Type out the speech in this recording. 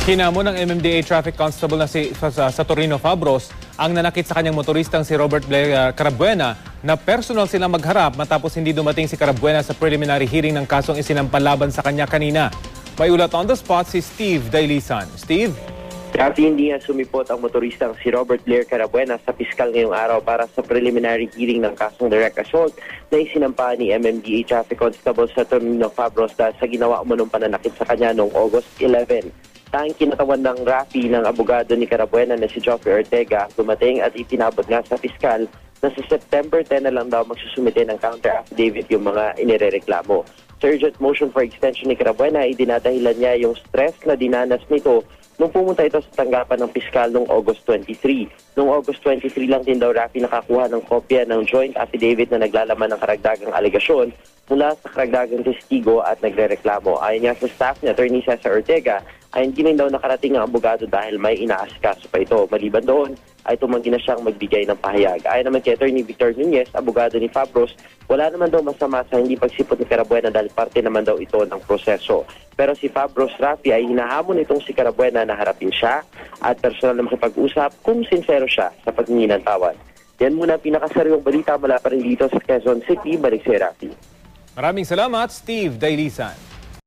Hinamon ng MMDA Traffic Constable na si Saturnino Fabros ang nanakit sa kanyang motoristang si Robert Blair Carabuena na personal silang magharap matapos hindi dumating si Carabuena sa preliminary hearing ng kasong isinampalaban sa kanya kanina. May ulat on the spot si Steve Dailisan. Steve? Dati hindi nga sumipot ang motoristang si Robert Blair Carabuena sa piskal ngayong araw para sa preliminary hearing ng kasong direct assault na isinampa ni MMDA Traffic Constable Saturnino Fabros dahil sa ginawa umunong pananakit sa kanya noong August 11. Tanging kinatawan ng rafi ng abogado ni Carabuena na si Joffrey Ortega dumating at itinabot nga sa piskal na sa September 10 na lang daw magsusumite ng counter affidavit yung mga inirereklamo. Sa urgent motion for extension ni Carabuena ay dinadahilan niya yung stress na dinanas nito nung pumunta ito sa tanggapan ng piskal noong August 23. Noong August 23 lang din daw Rafi nakakuha ng kopya ng joint affidavit na naglalaman ng karagdagang alegasyon mula sa karagdagang testigo at nagrereklamo. Ayon nga sa staff ni Attorney Cesar Ortega, ay hindi rin daw nakarating ang abogado dahil may inaasikaso pa ito. Maliban doon, ay tumanggi na siyang magbigay ng pahayag. Ayon naman kay Attorney Victor Nunez, abogado ni Fabros, wala naman daw masama sa hindi pagsipot ni Carabuena dahil parte naman daw ito ng proseso. Pero si Fabros Rafi ay hinahamon itong si Carabuena na harapin siya at personal na makipag-usap kung sincero siya sa paghingi ng tawad. Yan muna ang pinakasariwang balita mula pa rin dito sa Quezon City. Balik si Rafi. Maraming salamat, Steve Dailisan.